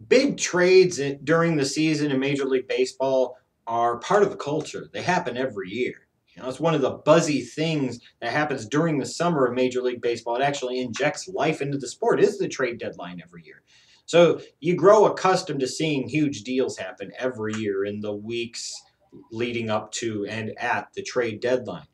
Big trades during the season in Major League Baseball are part of the culture. They happen every year. It's one of the buzzy things that happens during the summer of Major League Baseball. It actually injects life into the sport. Is the trade deadline every year. So you grow accustomed to seeing huge deals happen every year in the weeks leading up to and at the trade deadline.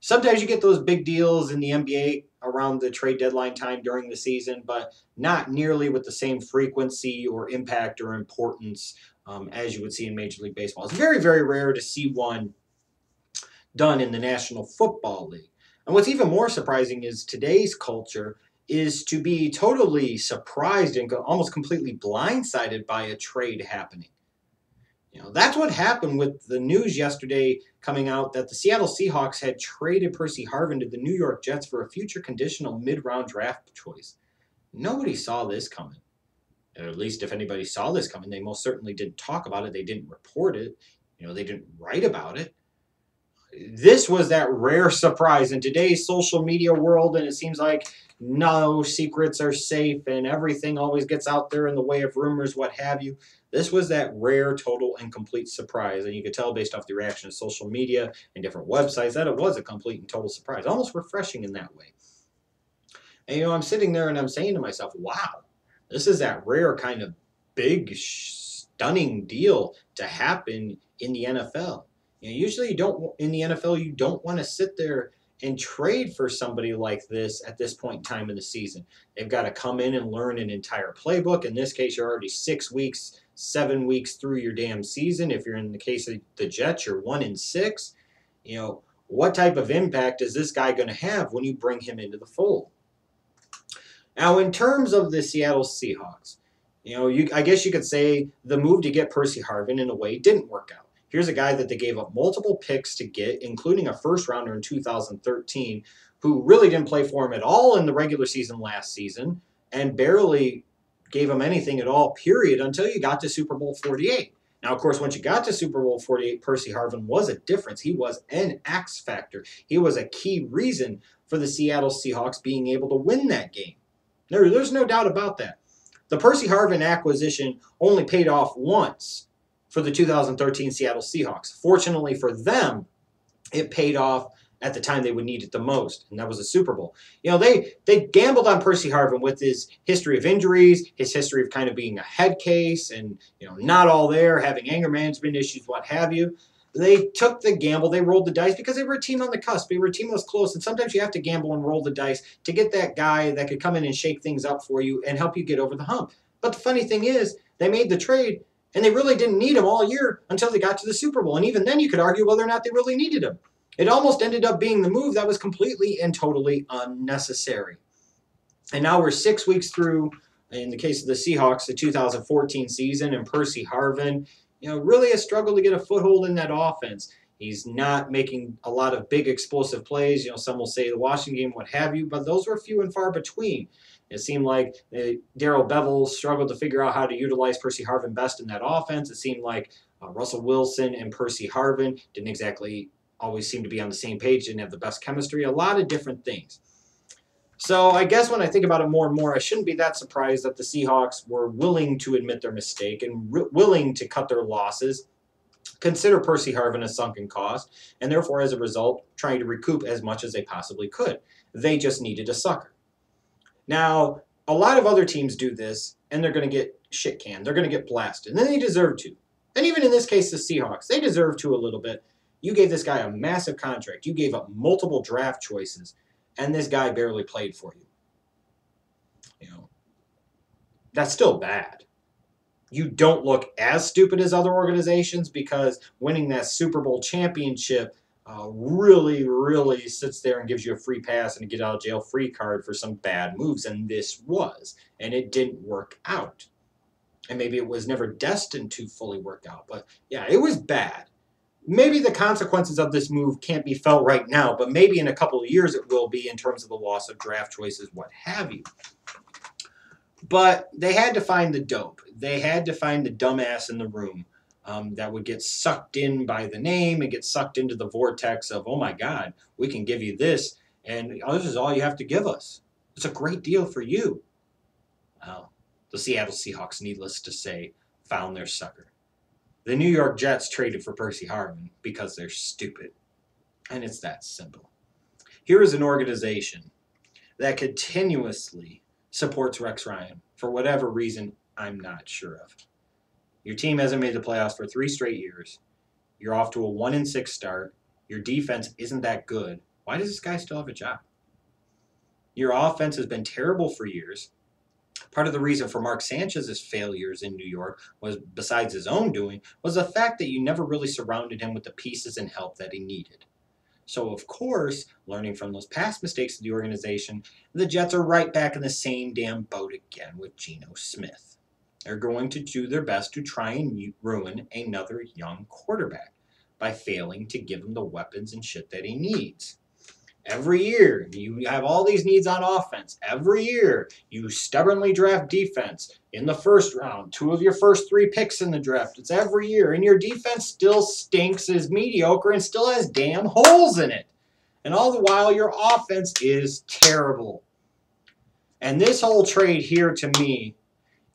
Sometimes you get those big deals in the NBA around the trade deadline time during the season, but not nearly with the same frequency or impact or importance as you would see in Major League Baseball. It's very, very rare to see one done in the National Football League. And what's even more surprising is today's culture is to be totally surprised and almost completely blindsided by a trade happening. That's what happened with the news yesterday coming out that the Seattle Seahawks had traded Percy Harvin to the New York Jets for a future conditional mid-round draft choice. Nobody saw this coming. Or at least if anybody saw this coming, they most certainly didn't talk about it. They didn't report it. They didn't write about it. This was that rare surprise in today's social media world, and it seems like no secrets are safe and everything always gets out there in the way of rumors, what have you. This was that rare, total, and complete surprise, and you could tell based off the reaction of social media and different websites that it was a complete and total surprise, almost refreshing in that way. And I'm sitting there and I'm saying to myself, wow, this is that rare kind of big, stunning deal to happen in the NFL. Usually you don't in the NFL. You don't want to sit there and trade for somebody like this at this point in time in the season. They've got to come in and learn an entire playbook. In this case, you're already 6 weeks, 7 weeks through your damn season. If you're in the case of the Jets, you're 1-6. What type of impact is this guy going to have when you bring him into the fold? Now, in terms of the Seattle Seahawks, I guess you could say the move to get Percy Harvin in a way didn't work out. Here's a guy that they gave up multiple picks to get, including a first rounder in 2013, who really didn't play for him at all in the regular season last season and barely gave him anything at all, period, until you got to Super Bowl 48. Now, of course, once you got to Super Bowl 48, Percy Harvin was a difference. He was an X factor. He was a key reason for the Seattle Seahawks being able to win that game. There's no doubt about that. The Percy Harvin acquisition only paid off once for the 2013 Seattle Seahawks. Fortunately for them, it paid off at the time they would need it the most, and that was the Super Bowl. They gambled on Percy Harvin with his history of injuries, his history of kind of being a head case and, not all there, having anger management issues, what have you. They took the gamble, they rolled the dice because they were a team on the cusp. They were a team that was close, and sometimes you have to gamble and roll the dice to get that guy that could come in and shake things up for you and help you get over the hump. But the funny thing is, they made the trade, and they really didn't need him all year until they got to the Super Bowl. And even then, you could argue whether or not they really needed him. It almost ended up being the move that was completely and totally unnecessary. And now we're 6 weeks through, in the case of the Seahawks, the 2014 season, and Percy Harvin, really has struggled to get a foothold in that offense. He's not making a lot of big explosive plays. Some will say the Washington game, what have you, but those were few and far between. It seemed like Darrell Bevel struggled to figure out how to utilize Percy Harvin best in that offense. It seemed like Russell Wilson and Percy Harvin didn't exactly always seem to be on the same page, didn't have the best chemistry, a lot of different things. So I guess when I think about it more and more, I shouldn't be that surprised that the Seahawks were willing to admit their mistake and willing to cut their losses, consider Percy Harvin a sunken cost, and therefore, as a result, trying to recoup as much as they possibly could. They just needed a sucker. Now, a lot of other teams do this, and they're going to get shit canned. They're going to get blasted, and then they deserve to. And even in this case, the Seahawks, they deserve to a little bit. You gave this guy a massive contract. You gave up multiple draft choices, and this guy barely played for you. That's still bad. You don't look as stupid as other organizations because winning that Super Bowl championship really, really sits there and gives you a free pass and a get out of jail free card for some bad moves, and this was, and it didn't work out. And maybe it was never destined to fully work out, but yeah, it was bad. Maybe the consequences of this move can't be felt right now, but maybe in a couple of years it will be in terms of the loss of draft choices, what have you. But they had to find the dope. They had to find the dumbass in the room that would get sucked in by the name and get sucked into the vortex of, oh my God, we can give you this, and this is all you have to give us. It's a great deal for you. Well, The Seattle Seahawks, needless to say, found their sucker. The New York Jets traded for Percy Harvin because they're stupid. And it's that simple. Here is an organization that continuously supports Rex Ryan for whatever reason I'm not sure of. Your team hasn't made the playoffs for 3 straight years. You're off to a 1-6 start. Your defense isn't that good. Why does this guy still have a job? Your offense has been terrible for years. Part of the reason for Mark Sanchez's failures in New York was, besides his own doing, was the fact that you never really surrounded him with the pieces and help that he needed. So, of course, learning from those past mistakes of the organization, the Jets are right back in the same damn boat again with Geno Smith. They're going to do their best to try and ruin another young quarterback by failing to give him the weapons and shit that he needs. Every year, you have all these needs on offense. Every year, you stubbornly draft defense in the first round. 2 of your first 3 picks in the draft. It's every year. And your defense still stinks, is mediocre, and still has damn holes in it. And all the while, your offense is terrible. And this whole trade here, to me,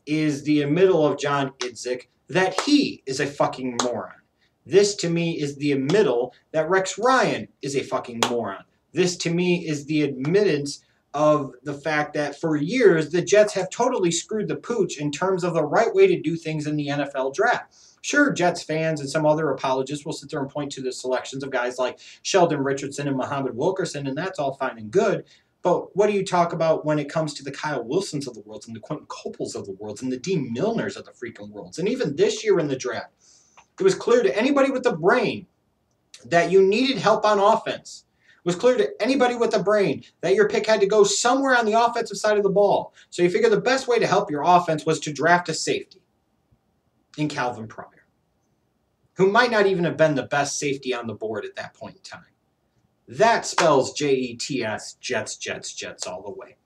is the admittal of John Idzik that he is a fucking moron. This, to me, is the admittal that Rex Ryan is a fucking moron. This, to me, is the admittance of the fact that for years, the Jets have totally screwed the pooch in terms of the right way to do things in the NFL draft. Sure, Jets fans and some other apologists will sit there and point to the selections of guys like Sheldon Richardson and Muhammad Wilkerson, and that's all fine and good. But what do you talk about when it comes to the Kyle Wilsons of the world and the Quentin Copels of the world and the Dean Milners of the freaking worlds? And even this year in the draft, it was clear to anybody with a brain that you needed help on offense. It was clear to anybody with a brain that your pick had to go somewhere on the offensive side of the ball. So you figure the best way to help your offense was to draft a safety in Calvin Pryor, who might not even have been the best safety on the board at that point in time. That spells Jets, Jets, Jets, Jets all the way.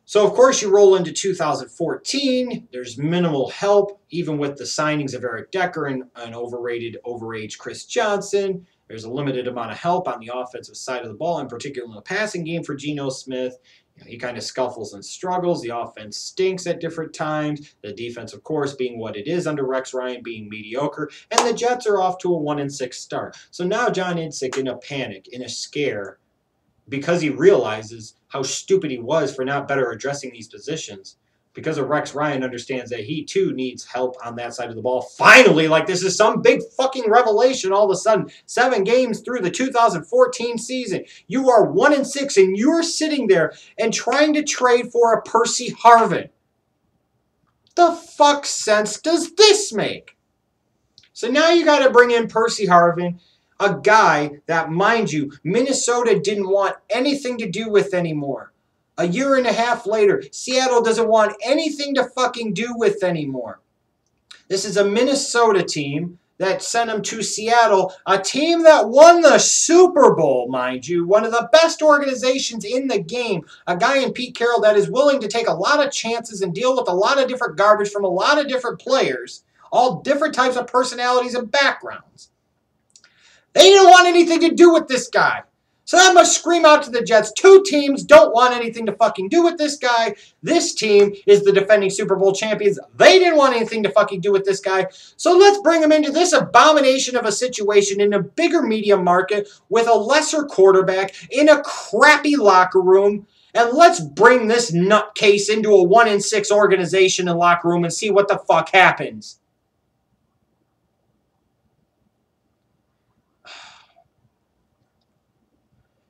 So, of course, you roll into 2014. There's minimal help, even with the signings of Eric Decker and an overrated, overaged Chris Johnson. There's a limited amount of help on the offensive side of the ball, in particular in the passing game for Geno Smith. He kind of scuffles and struggles. The offense stinks at different times. The defense, of course, being what it is under Rex Ryan, being mediocre. And the Jets are off to a 1-6 start. So now John Idzik, in a panic, in a scare, because he realizes how stupid he was for not better addressing these positions, because of Rex Ryan understands that he too needs help on that side of the ball. Finally, like this is some big fucking revelation all of a sudden. 7 games through the 2014 season. You are 1-6 and you're sitting there and trying to trade for a Percy Harvin. The fuck sense does this make? So now you got to bring in Percy Harvin, a guy that, mind you, Minnesota didn't want anything to do with anymore. A year and a half later, Seattle doesn't want anything to fucking do with anymore. This is a Minnesota team that sent him to Seattle, a team that won the Super Bowl, mind you, one of the best organizations in the game, a guy in Pete Carroll that is willing to take a lot of chances and deal with a lot of different garbage from a lot of different players, all different types of personalities and backgrounds. They didn't want anything to do with this guy. So that must scream out to the Jets. 2 teams don't want anything to fucking do with this guy. This team is the defending Super Bowl champions. They didn't want anything to fucking do with this guy. So let's bring him into this abomination of a situation in a bigger media market with a lesser quarterback in a crappy locker room. And let's bring this nutcase into a 1-6 organization and locker room and see what the fuck happens.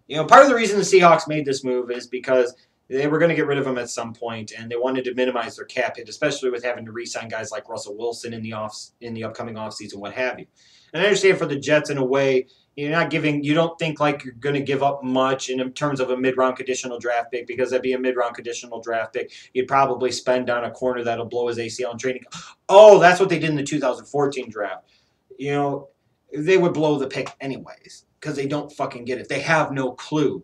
You know, part of the reason the Seahawks made this move is because they were going to get rid of him at some point, and they wanted to minimize their cap hit, especially with having to re-sign guys like Russell Wilson in the upcoming offseason, what have you. And I understand for the Jets, in a way, you don't think like you're going to give up much in terms of a mid-round conditional draft pick, because that'd be a mid-round conditional draft pick. You'd probably spend on a corner that'll blow his ACL in training. Oh, that's what they did in the 2014 draft. You know, they would blow the pick anyways, because they don't fucking get it. They have no clue.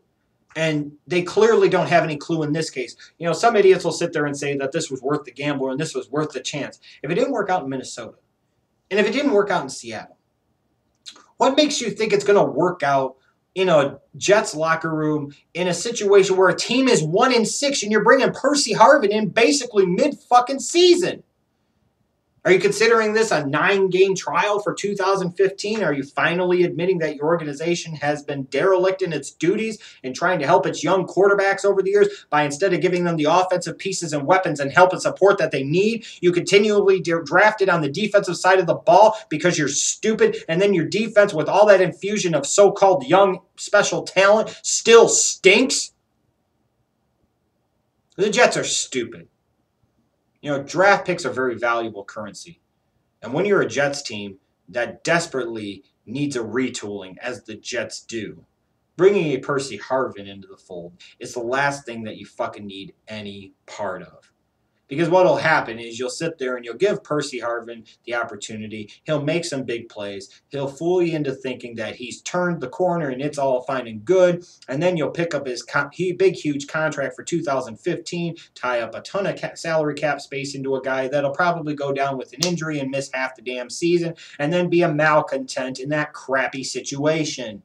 And they clearly don't have any clue in this case. You know, some idiots will sit there and say that this was worth the gamble and this was worth the chance. If it didn't work out in Minnesota, and if it didn't work out in Seattle, what makes you think it's going to work out in a Jets locker room in a situation where a team is 1-6 and you're bringing Percy Harvin in basically mid-fucking season? Are you considering this a 9-game trial for 2015? Are you finally admitting that your organization has been derelict in its duties in trying to help its young quarterbacks over the years by instead of giving them the offensive pieces and weapons and help and support that they need, you continually drafted on the defensive side of the ball because you're stupid, and then your defense with all that infusion of so-called young special talent still stinks? The Jets are stupid. You know, draft picks are very valuable currency. And when you're a Jets team that desperately needs a retooling, as the Jets do, bringing a Percy Harvin into the fold is the last thing that you fucking need any part of. Because what will happen is you'll sit there and you'll give Percy Harvin the opportunity. He'll make some big plays. He'll fool you into thinking that he's turned the corner and it's all fine and good. And then you'll pick up his big, huge contract for 2015, tie up a ton of salary cap space into a guy that'll probably go down with an injury and miss half the damn season, and then be a malcontent in that crappy situation.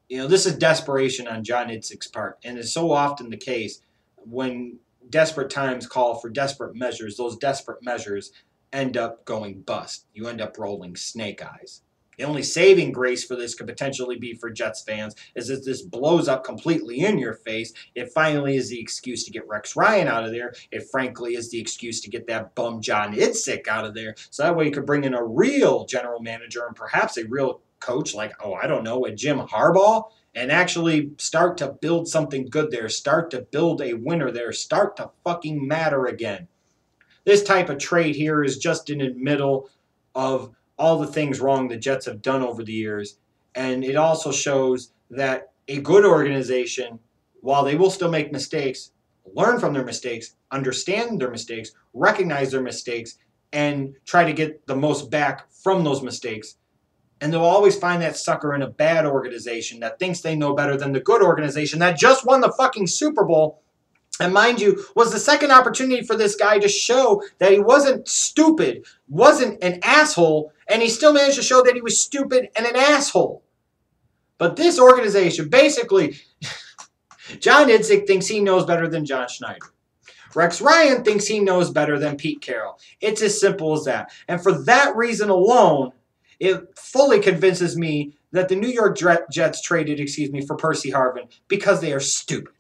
You know, this is desperation on John Idzik's part, and it's so often the case when desperate times call for desperate measures, those desperate measures end up going bust. You end up rolling snake eyes. The only saving grace for this could potentially be for Jets fans is that this blows up completely in your face. It finally is the excuse to get Rex Ryan out of there. It frankly is the excuse to get that bum John Idzik out of there. So that way you could bring in a real general manager and perhaps a real coach like, I don't know, a Jim Harbaugh, and actually start to build something good there, start to build a winner there, start to fucking matter again. This type of trade here is just in the middle of all the things wrong the Jets have done over the years, and it also shows that a good organization, while they will still make mistakes, learn from their mistakes, understand their mistakes, recognize their mistakes, and try to get the most back from those mistakes. And they'll always find that sucker in a bad organization that thinks they know better than the good organization that just won the fucking Super Bowl. And mind you, was the second opportunity for this guy to show that he wasn't stupid, wasn't an asshole, and he still managed to show that he was stupid and an asshole. But this organization, basically, John Idzik thinks he knows better than John Schneider. Rex Ryan thinks he knows better than Pete Carroll. It's as simple as that. And for that reason alone, it fully convinces me that the New York Jets traded, for Percy Harvin because they are stupid.